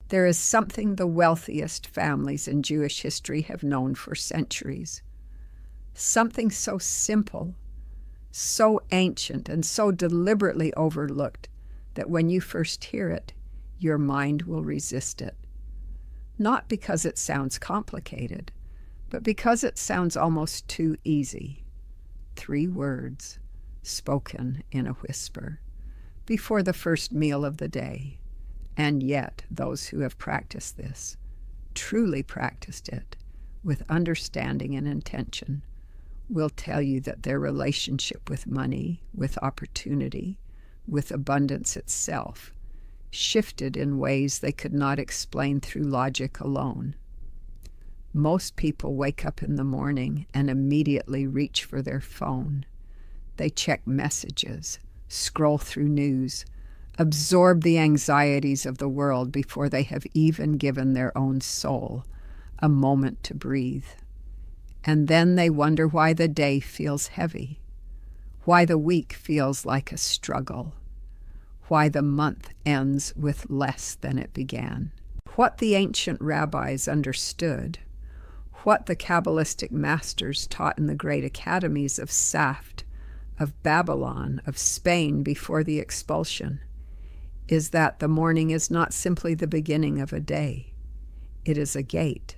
There is something the wealthiest families in Jewish history have known for centuries. Something so simple, so ancient, and so deliberately overlooked that when you first hear it, your mind will resist it. Not because it sounds complicated, but because it sounds almost too easy. 3 words, spoken in a whisper, before the first meal of the day. And yet, those who have practiced this, truly practiced it, with understanding and intention, will tell you that their relationship with money, with opportunity, with abundance itself, shifted in ways they could not explain through logic alone. Most people wake up in the morning and immediately reach for their phone. They check messages, scroll through news, absorb the anxieties of the world before they have even given their own soul a moment to breathe. And then they wonder why the day feels heavy, why the week feels like a struggle, why the month ends with less than it began. What the ancient rabbis understood, what the Kabbalistic masters taught in the great academies of Saft, of Babylon, of Spain before the expulsion, is that the morning is not simply the beginning of a day. It is a gate.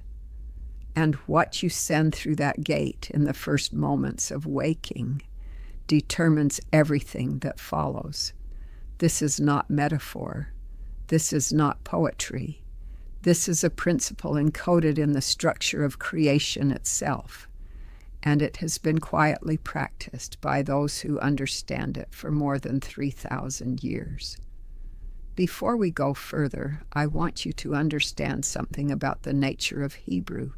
And what you send through that gate in the first moments of waking determines everything that follows. This is not metaphor. This is not poetry. This is a principle encoded in the structure of creation itself, and it has been quietly practiced by those who understand it for more than 3,000 years. Before we go further, I want you to understand something about the nature of Hebrew.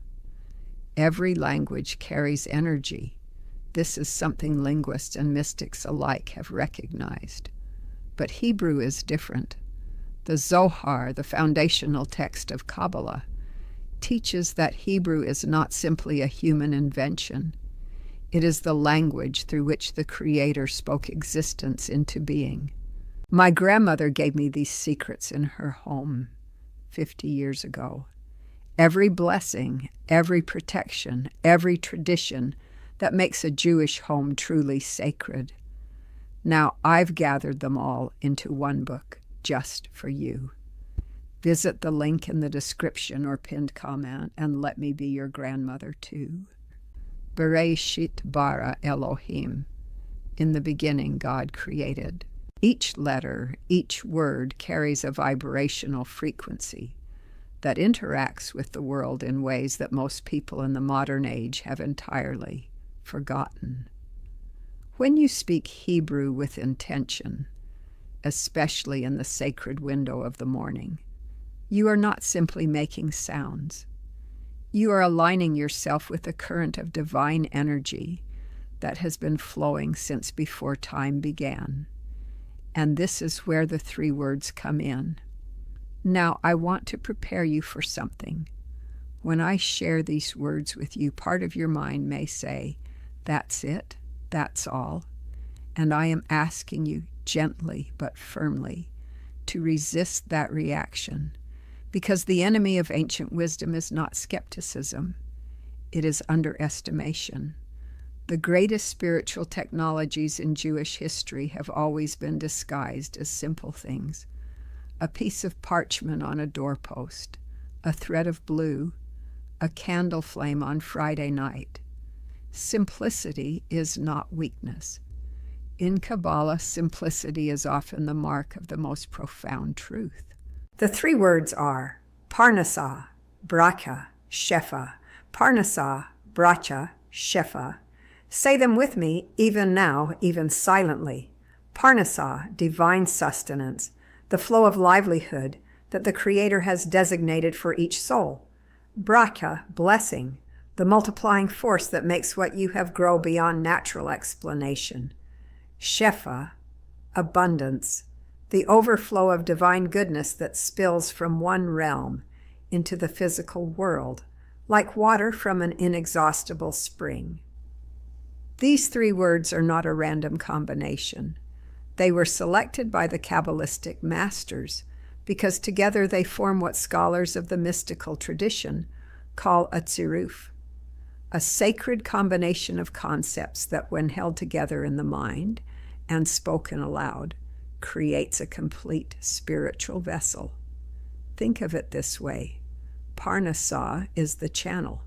Every language carries energy. This is something linguists and mystics alike have recognized. But Hebrew is different. The Zohar, the foundational text of Kabbalah, teaches that Hebrew is not simply a human invention. It is the language through which the Creator spoke existence into being. My grandmother gave me these secrets in her home 50 years ago. Every blessing, every protection, every tradition that makes a Jewish home truly sacred. Now I've gathered them all into one book, just for you. Visit the link in the description or pinned comment and let me be your grandmother too. Bereshit bara Elohim. In the beginning God created. Each letter, each word carries a vibrational frequency that interacts with the world in ways that most people in the modern age have entirely forgotten. When you speak Hebrew with intention, especially in the sacred window of the morning, you are not simply making sounds. You are aligning yourself with the current of divine energy that has been flowing since before time began. And this is where the 3 words come in. Now, I want to prepare you for something. When I share these words with you, part of your mind may say, "That's it, that's all." And I am asking you gently but firmly to resist that reaction, because the enemy of ancient wisdom is not skepticism. It is underestimation. The greatest spiritual technologies in Jewish history have always been disguised as simple things. A piece of parchment on a doorpost, a thread of blue, a candle flame on Friday night. Simplicity is not weakness. In Kabbalah, simplicity is often the mark of the most profound truth. The 3 words are Parnassah, Bracha, Shefa. Parnassah, Bracha, Shefa. Say them with me, even now, even silently. Parnassah, divine sustenance, the flow of livelihood that the Creator has designated for each soul. Bracha, blessing, the multiplying force that makes what you have grow beyond natural explanation. Shefa, abundance, the overflow of divine goodness that spills from one realm into the physical world, like water from an inexhaustible spring. These 3 words are not a random combination. They were selected by the Kabbalistic masters because together they form what scholars of the mystical tradition call a tziruf, a sacred combination of concepts that, when held together in the mind and spoken aloud, creates a complete spiritual vessel. Think of it this way. Parnassah is the channel.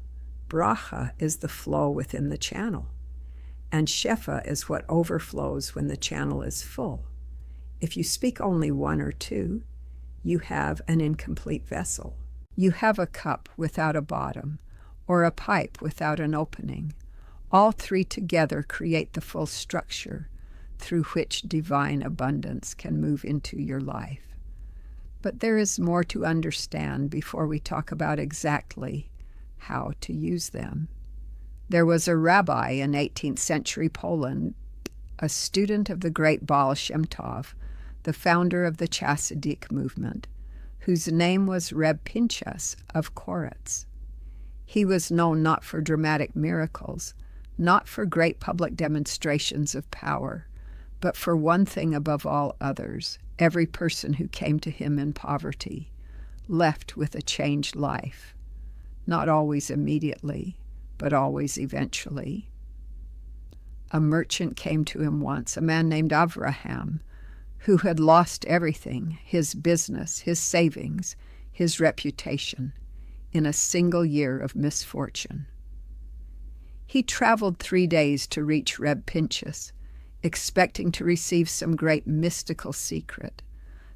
Bracha is the flow within the channel. And Shefa is what overflows when the channel is full. If you speak only one or two, you have an incomplete vessel. You have a cup without a bottom, or a pipe without an opening. All three together create the full structure through which divine abundance can move into your life. But there is more to understand before we talk about exactly how to use them. There was a rabbi in 18th century Poland, a student of the great Baal Shem Tov, the founder of the Chassidic movement, whose name was Reb Pinchas of Koretz. He was known not for dramatic miracles, not for great public demonstrations of power, but for one thing above all others. Every person who came to him in poverty left with a changed life, not always immediately, but always eventually. A merchant came to him once, a man named Avraham, who had lost everything, his business, his savings, his reputation, in a single year of misfortune. He traveled 3 days to reach Reb Pinchas, expecting to receive some great mystical secret,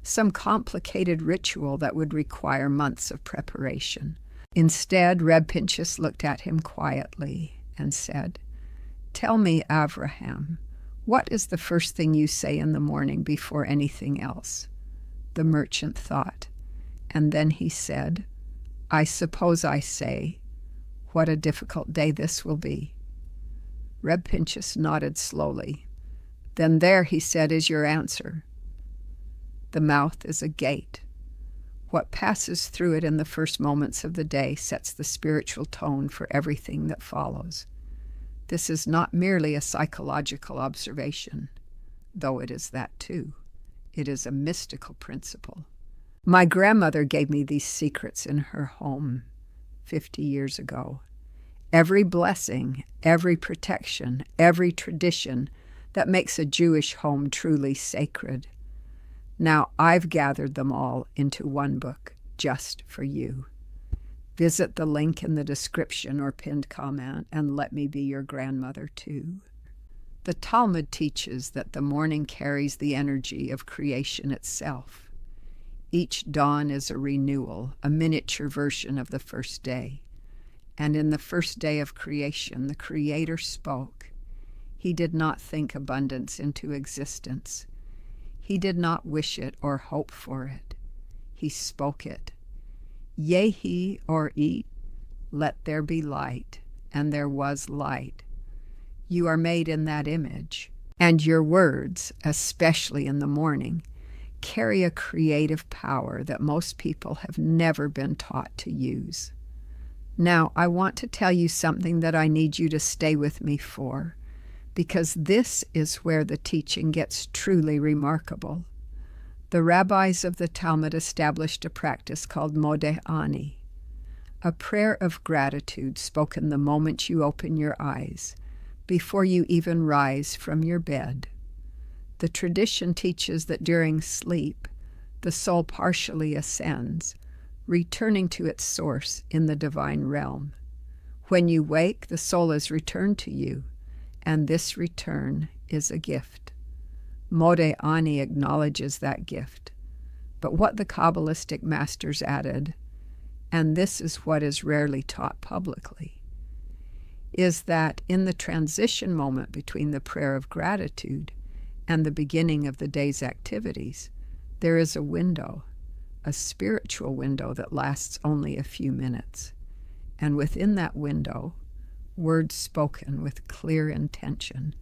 some complicated ritual that would require months of preparation. Instead, Reb Pinchas looked at him quietly and said, "Tell me, Avraham, what is the first thing you say in the morning before anything else?" The merchant thought, and then he said, "I suppose I say, 'What a difficult day this will be.'" Reb Pinchas nodded slowly. "Then there," he said, "is your answer. The mouth is a gate. What passes through it in the first moments of the day sets the spiritual tone for everything that follows. This is not merely a psychological observation, though it is that too. It is a mystical principle. My grandmother gave me these secrets in her home 50 years ago. Every blessing, every protection, every tradition that makes a Jewish home truly sacred. Now I've gathered them all into one book just for you. Visit the link in the description or pinned comment and let me be your grandmother too. The Talmud teaches that the morning carries the energy of creation itself. Each dawn is a renewal, a miniature version of the first day. And in the first day of creation, the Creator spoke. He did not think abundance into existence. He did not wish it or hope for it. He spoke it. Yehi, or eat, let there be light, and there was light. You are made in that image, and your words, especially in the morning, carry a creative power that most people have never been taught to use. Now, I want to tell you something that I need you to stay with me for, because this is where the teaching gets truly remarkable. The rabbis of the Talmud established a practice called Modeh Ani, a prayer of gratitude spoken the moment you open your eyes, before you even rise from your bed. The tradition teaches that during sleep, the soul partially ascends, returning to its source in the divine realm. When you wake, the soul is returned to you, and this return is a gift. Modeh Ani acknowledges that gift. But what the Kabbalistic masters added, and this is what is rarely taught publicly, is that in the transition moment between the prayer of gratitude and the beginning of the day's activities, there is a window, a spiritual window that lasts only a few minutes. And within that window, words spoken with clear intention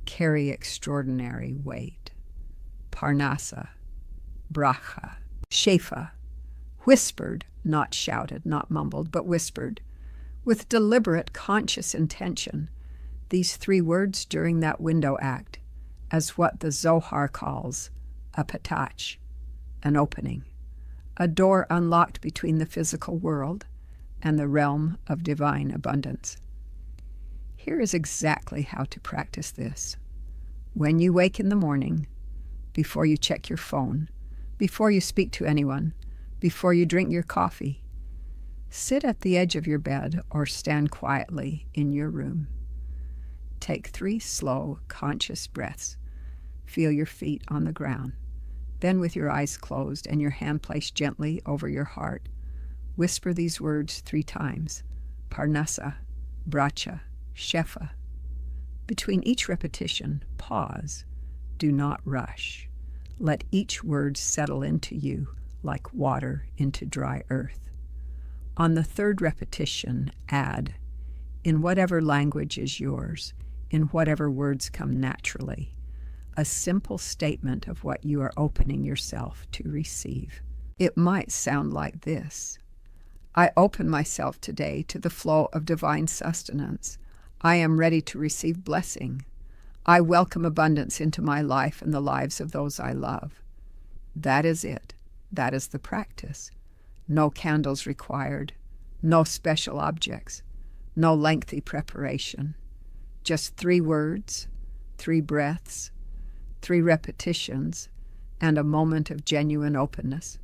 carry extraordinary weight. Parnassah, bracha, shefa, whispered, not shouted, not mumbled, but whispered, with deliberate, conscious intention, these 3 words during that window act as what the Zohar calls a patach, an opening, a door unlocked between the physical world and the realm of divine abundance. Here is exactly how to practice this. When you wake in the morning, before you check your phone, before you speak to anyone, before you drink your coffee, sit at the edge of your bed or stand quietly in your room. Take 3 slow, conscious breaths. Feel your feet on the ground. Then, with your eyes closed and your hand placed gently over your heart, whisper these words 3 times: Parnasa, Bracha, Shefa. Between each repetition, pause. Do not rush. Let each word settle into you like water into dry earth. On the 3rd repetition, add, in whatever language is yours, in whatever words come naturally, a simple statement of what you are opening yourself to receive. It might sound like this: I open myself today to the flow of divine sustenance. I am ready to receive blessing. I welcome abundance into my life and the lives of those I love. That is it. That is the practice. No candles required, no special objects, no lengthy preparation. Just 3 words, 3 breaths, 3 repetitions, and a moment of genuine openness.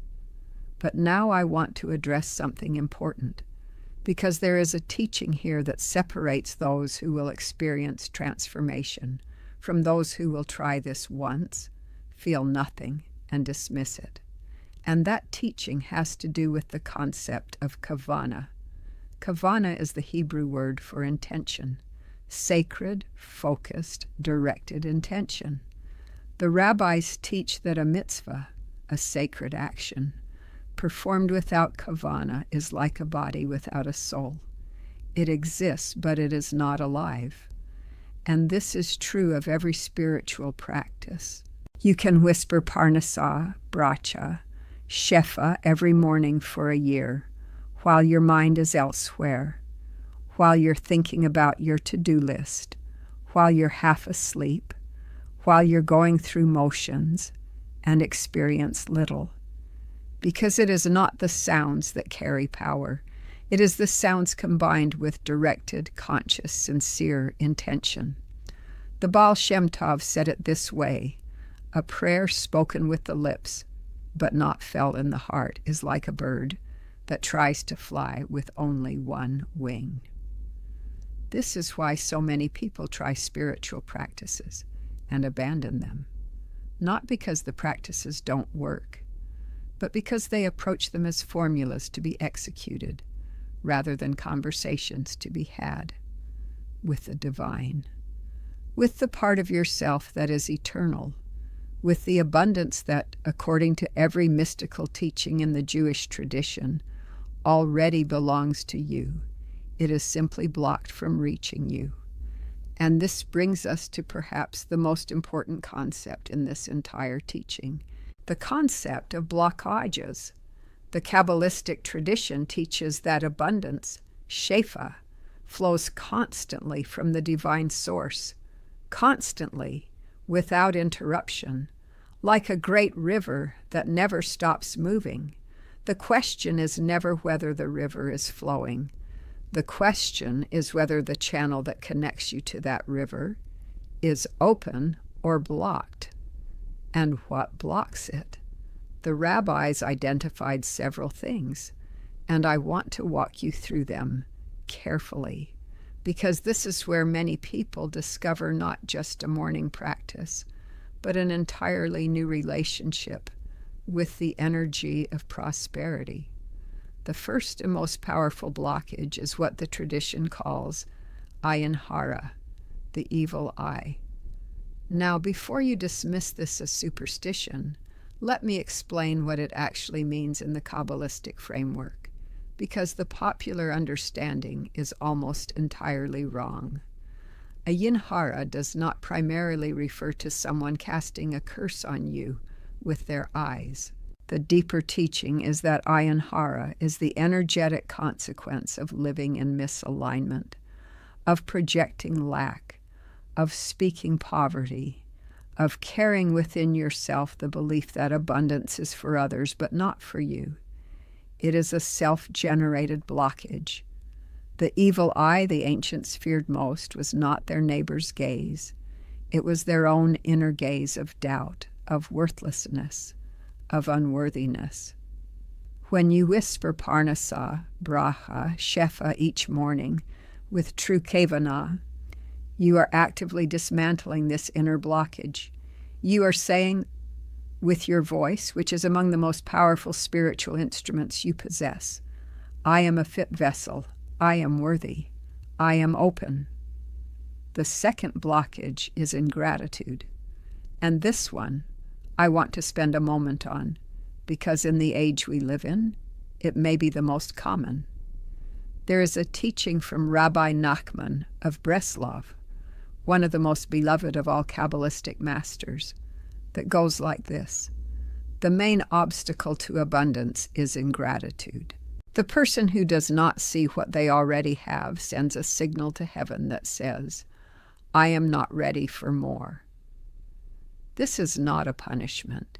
But now I want to address something important, because there is a teaching here that separates those who will experience transformation from those who will try this once, feel nothing, and dismiss it. And that teaching has to do with the concept of kavana. Kavana is the Hebrew word for intention, sacred, focused, directed intention. The rabbis teach that a mitzvah, a sacred action, performed without kavana is like a body without a soul. It exists, but it is not alive. And this is true of every spiritual practice. You can whisper Parnasa, Bracha, Shefa every morning for a year, while your mind is elsewhere, while you're thinking about your to-do list, while you're half asleep, while you're going through motions, and experience little. Because it is not the sounds that carry power. It is the sounds combined with directed, conscious, sincere intention. The Baal Shem Tov said it this way: a prayer spoken with the lips, but not felt in the heart, is like a bird that tries to fly with only one wing. This is why so many people try spiritual practices and abandon them. Not because the practices don't work, but because they approach them as formulas to be executed, rather than conversations to be had with the divine, with the part of yourself that is eternal, with the abundance that, according to every mystical teaching in the Jewish tradition, already belongs to you. It is simply blocked from reaching you. And this brings us to perhaps the most important concept in this entire teaching, the concept of blockages. The Kabbalistic tradition teaches that abundance, Shefa, flows constantly from the divine source, constantly, without interruption, like a great river that never stops moving. The question is never whether the river is flowing. The question is whether the channel that connects you to that river is open or blocked, and what blocks it. The rabbis identified several things, and I want to walk you through them carefully, because this is where many people discover not just a morning practice, but an entirely new relationship with the energy of prosperity. The first and most powerful blockage is what the tradition calls ayin hara, the evil eye. Now, before you dismiss this as superstition, let me explain what it actually means in the Kabbalistic framework, because the popular understanding is almost entirely wrong. Ayin hara does not primarily refer to someone casting a curse on you with their eyes. The deeper teaching is that ayin hara is the energetic consequence of living in misalignment, of projecting lack, of speaking poverty, of carrying within yourself the belief that abundance is for others but not for you. It is a self-generated blockage. The evil eye the ancients feared most was not their neighbor's gaze. It was their own inner gaze of doubt, of worthlessness, of unworthiness. When you whisper Parnasa, Bracha, Shefa each morning with true Kavanah, you are actively dismantling this inner blockage. You are saying with your voice, which is among the most powerful spiritual instruments you possess, I am a fit vessel. I am worthy. I am open. The second blockage is ingratitude. And this one I want to spend a moment on, because in the age we live in, it may be the most common. There is a teaching from Rabbi Nachman of Breslov, one of the most beloved of all Kabbalistic masters, that goes like this. The main obstacle to abundance is ingratitude. The person who does not see what they already have sends a signal to heaven that says, I am not ready for more. This is not a punishment.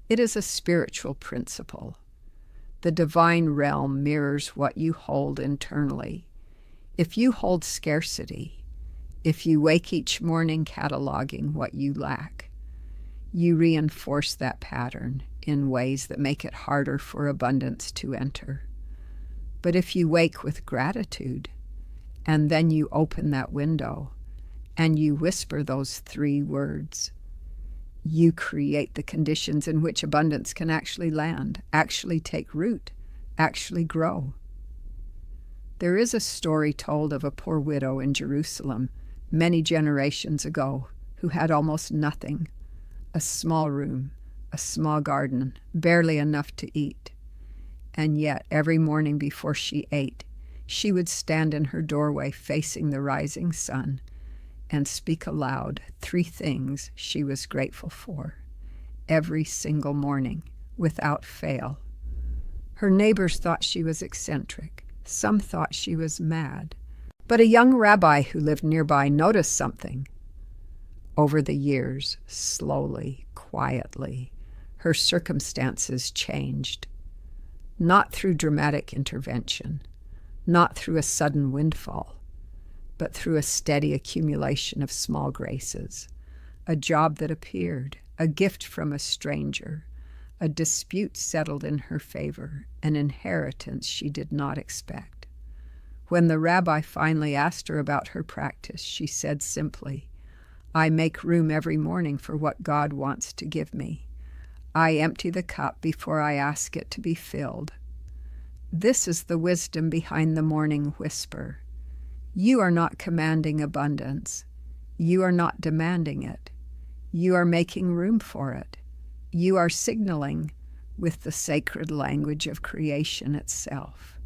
It is a spiritual principle. The divine realm mirrors what you hold internally. If you hold scarcity, if you wake each morning cataloging what you lack, you reinforce that pattern in ways that make it harder for abundance to enter. But if you wake with gratitude, and then you open that window, and you whisper those 3 words, you create the conditions in which abundance can actually land, actually take root, actually grow. There is a story told of a poor widow in Jerusalem many generations ago who had almost nothing, a small room, a small garden, barely enough to eat. And yet, every morning before she ate, she would stand in her doorway facing the rising sun and speak aloud 3 things she was grateful for, every single morning, without fail. Her neighbors thought she was eccentric. Some thought she was mad. But a young rabbi who lived nearby noticed something. Over the years, slowly, quietly, her circumstances changed. Not through dramatic intervention, not through a sudden windfall, but through a steady accumulation of small graces, a job that appeared, a gift from a stranger, a dispute settled in her favor, an inheritance she did not expect. When the rabbi finally asked her about her practice, she said simply, I make room every morning for what God wants to give me. I empty the cup before I ask it to be filled. This is the wisdom behind the morning whisper. You are not commanding abundance. You are not demanding it. You are making room for it. You are signaling with the sacred language of creation itself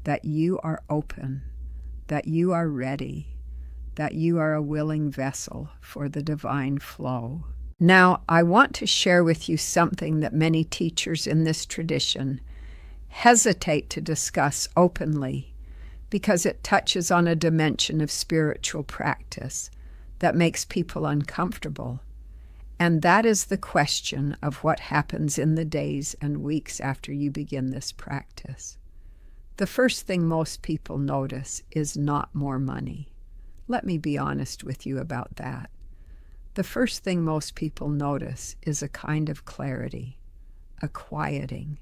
that you are open, that you are ready, that you are a willing vessel for the divine flow. Now, I want to share with you something that many teachers in this tradition hesitate to discuss openly because it touches on a dimension of spiritual practice that makes people uncomfortable. And that is the question of what happens in the days and weeks after you begin this practice. The first thing most people notice is not more money. Let me be honest with you about that. The first thing most people notice is a kind of clarity, a quieting,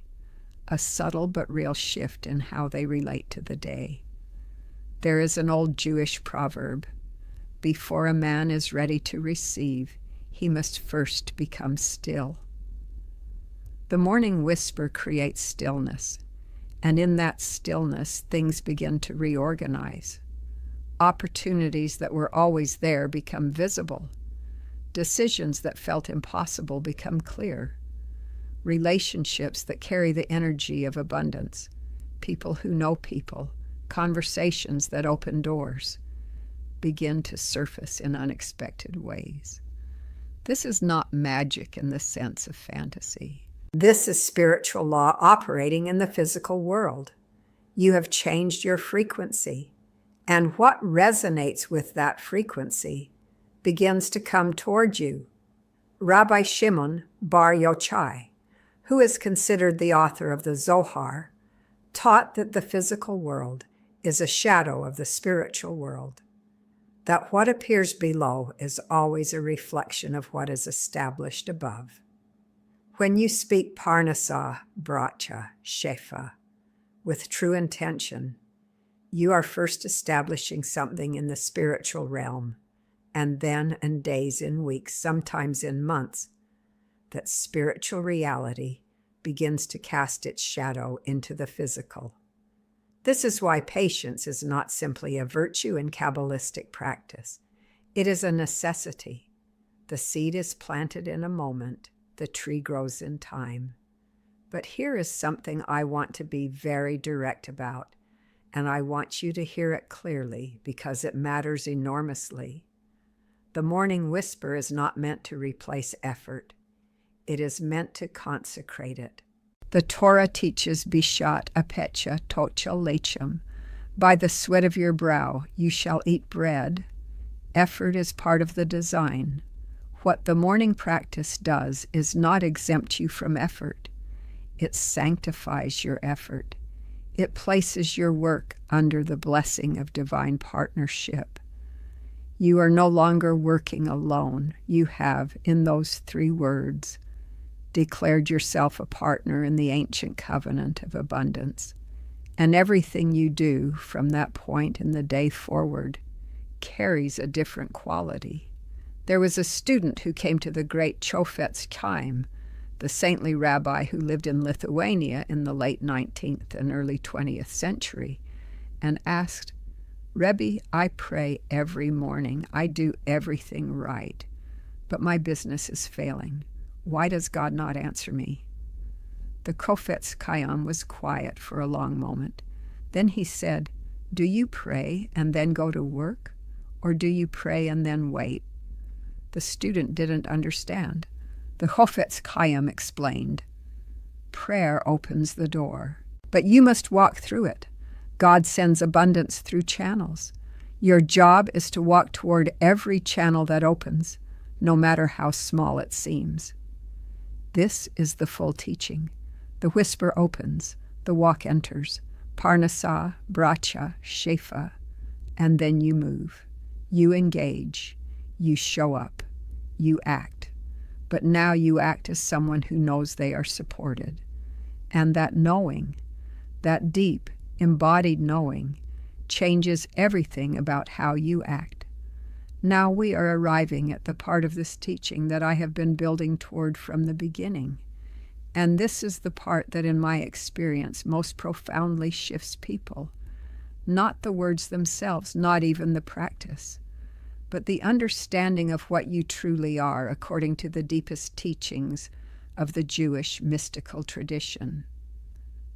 a subtle but real shift in how they relate to the day. There is an old Jewish proverb, before a man is ready to receive, he must first become still. The morning whisper creates stillness, and in that stillness, things begin to reorganize. Opportunities that were always there become visible. Decisions that felt impossible become clear. Relationships that carry the energy of abundance. People who know people. Conversations that open doors begin to surface in unexpected ways. This is not magic in the sense of fantasy. This is spiritual law operating in the physical world. You have changed your frequency, and what resonates with that frequency begins to come toward you Rabbi Shimon Bar Yochai, who is considered the author of the Zohar, taught that the physical world is a shadow of the spiritual world, that what appears below is always a reflection of what is established above. When you speak Parnasah, Bracha, Shefa, with true intention, you are first establishing something in the spiritual realm, and then in days, in weeks, sometimes in months, that spiritual reality begins to cast its shadow into the physical. This is why patience is not simply a virtue in Kabbalistic practice. It is a necessity. The seed is planted in a moment, the tree grows in time. But here is something I want to be very direct about, and I want you to hear it clearly because it matters enormously. The morning whisper is not meant to replace effort. It is meant to consecrate it. The Torah teaches Bishat Apecha Tocha Lechem. By the sweat of your brow you shall eat bread. Effort is part of the design. What the morning practice does is not exempt you from effort. It sanctifies your effort. It places your work under the blessing of divine partnership. You are no longer working alone. You have, in those 3 words, declared yourself a partner in the ancient covenant of abundance. And everything you do from that point in the day forward carries a different quality. There was a student who came to the great Chofetz Chaim, the saintly rabbi who lived in Lithuania in the late 19th and early 20th century, and asked, "Rebbe, I pray every morning. I do everything right, but my business is failing. Why does God not answer me?" The Chofetz Chaim was quiet for a long moment. Then he said, "Do you pray and then go to work, or do you pray and then wait?" The student didn't understand. The Chofetz Chaim explained, "Prayer opens the door, but you must walk through it. God sends abundance through channels. Your job is to walk toward every channel that opens, no matter how small it seems." This is the full teaching. The whisper opens, the walk enters, Parnasah, Bracha, Shefa, and then you move. You engage. You show up. You act. But now you act as someone who knows they are supported. And that knowing, that deep, embodied knowing, changes everything about how you act. Now we are arriving at the part of this teaching that I have been building toward from the beginning. And this is the part that in my experience most profoundly shifts people. Not the words themselves, not even the practice, but the understanding of what you truly are according to the deepest teachings of the Jewish mystical tradition.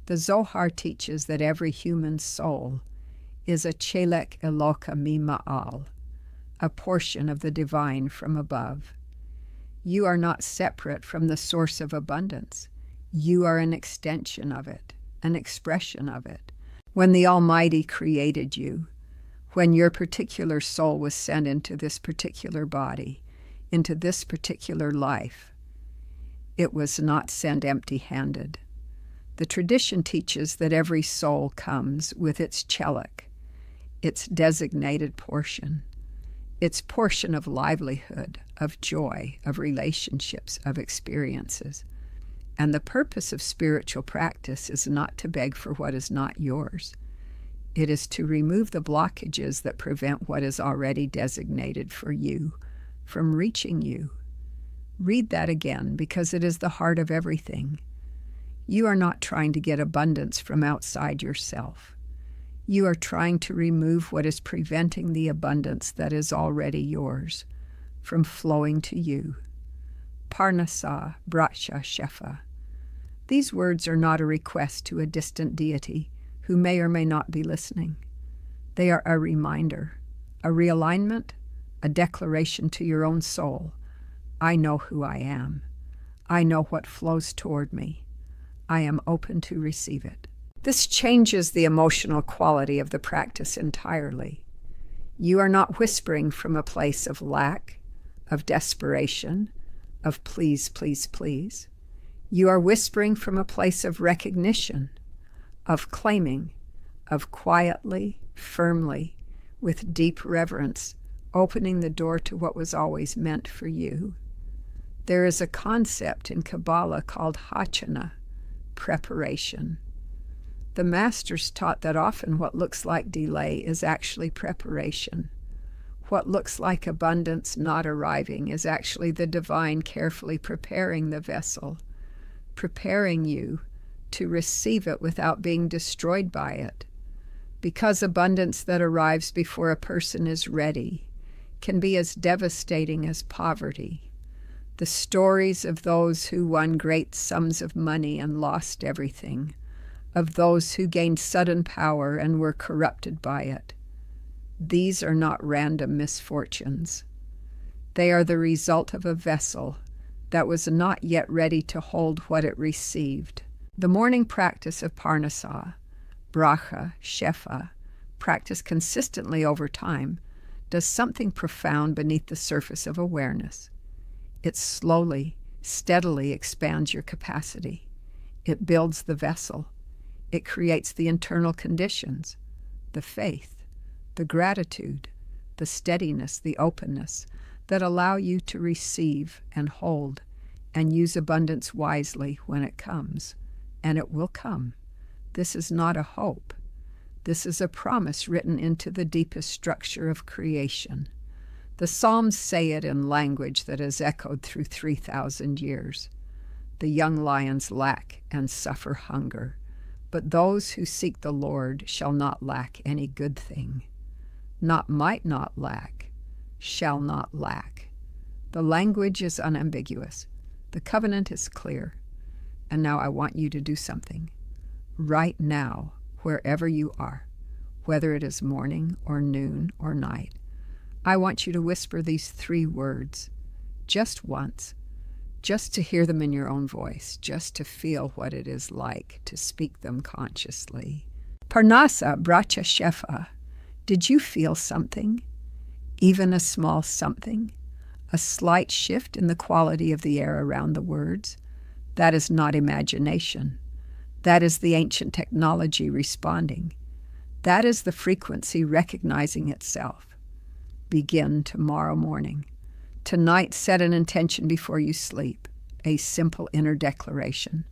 The Zohar teaches that every human soul is a chelek eloka mima'al, a portion of the divine from above. You are not separate from the source of abundance. You are an extension of it, an expression of it. When the Almighty created you, when your particular soul was sent into this particular body, into this particular life, it was not sent empty-handed. The tradition teaches that every soul comes with its chelek, its designated portion, its portion of livelihood, of joy, of relationships, of experiences. And the purpose of spiritual practice is not to beg for what is not yours. It is to remove the blockages that prevent what is already designated for you from reaching you. Read that again, because it is the heart of everything. You are not trying to get abundance from outside yourself. You are trying to remove what is preventing the abundance that is already yours from flowing to you. Parnasah, Bracha, Shefa. These words are not a request to a distant deity who may or may not be listening. They are a reminder, a realignment, a declaration to your own soul. I know who I am. I know what flows toward me. I am open to receive it. This changes the emotional quality of the practice entirely. You are not whispering from a place of lack, of desperation, of please, please, please. You are whispering from a place of recognition, of claiming, of quietly, firmly, with deep reverence, opening the door to what was always meant for you. There is a concept in Kabbalah called hachana, preparation. The masters taught that often what looks like delay is actually preparation. What looks like abundance not arriving is actually the divine carefully preparing the vessel, preparing you to receive it without being destroyed by it. Because abundance that arrives before a person is ready can be as devastating as poverty. The stories of those who won great sums of money and lost everything, of those who gained sudden power and were corrupted by it. These are not random misfortunes. They are the result of a vessel that was not yet ready to hold what it received. The morning practice of Parnassah, bracha, shefa, practiced consistently over time, does something profound beneath the surface of awareness. It slowly, steadily expands your capacity. It builds the vessel. It creates the internal conditions, the faith, the gratitude, the steadiness, the openness that allow you to receive and hold and use abundance wisely when it comes. And it will come. This is not a hope. This is a promise written into the deepest structure of creation. The Psalms say it in language that has echoed through 3,000 years. The young lions lack and suffer hunger, but those who seek the Lord shall not lack any good thing. Not might not lack, shall not lack. The language is unambiguous. The covenant is clear. And now I want you to do something. Right now, wherever you are, whether it is morning or noon or night, I want you to whisper these 3 words, just once, just to hear them in your own voice, just to feel what it is like to speak them consciously. Parnassah, bracha, shefa. Did you feel something? Even a small something? A slight shift in the quality of the air around the words? That is not imagination. That is the ancient technology responding. That is the frequency recognizing itself. Begin tomorrow morning. Tonight, set an intention before you sleep, a simple inner declaration.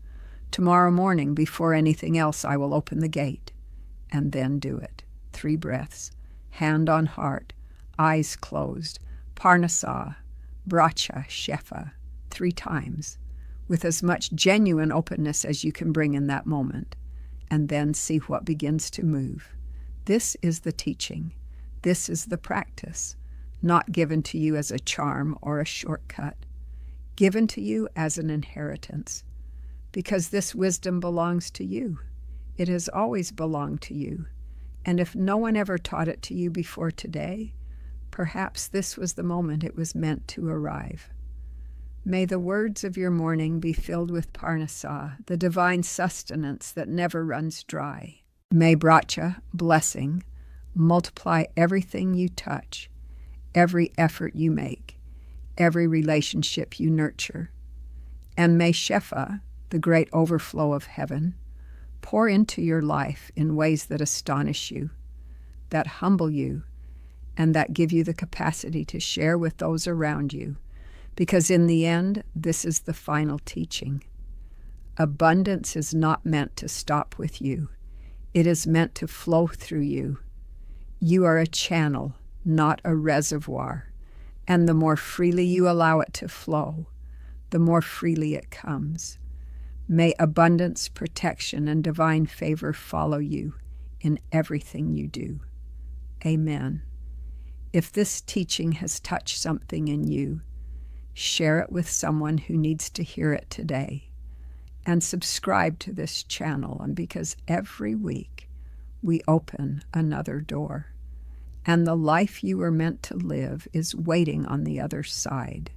Tomorrow morning, before anything else, I will open the gate. And then do it. 3 breaths, hand on heart, eyes closed, Parnassah, bracha, shefa, 3 times, with as much genuine openness as you can bring in that moment, and then see what begins to move. This is the teaching. This is the practice, not given to you as a charm or a shortcut, given to you as an inheritance, because this wisdom belongs to you. It has always belonged to you. And if no one ever taught it to you before today, perhaps this was the moment it was meant to arrive. May the words of your morning be filled with Parnassah, the divine sustenance that never runs dry. May bracha, blessing, multiply everything you touch, every effort you make, every relationship you nurture. And may shefa, the great overflow of heaven, pour into your life in ways that astonish you, that humble you, and that give you the capacity to share with those around you. Because in the end, this is the final teaching. Abundance is not meant to stop with you. It is meant to flow through you. You are a channel, not a reservoir. And the more freely you allow it to flow, the more freely it comes. May abundance, protection, and divine favor follow you in everything you do. Amen. If this teaching has touched something in you, share it with someone who needs to hear it today. And subscribe to this channel, and because every week we open another door. And the life you were meant to live is waiting on the other side.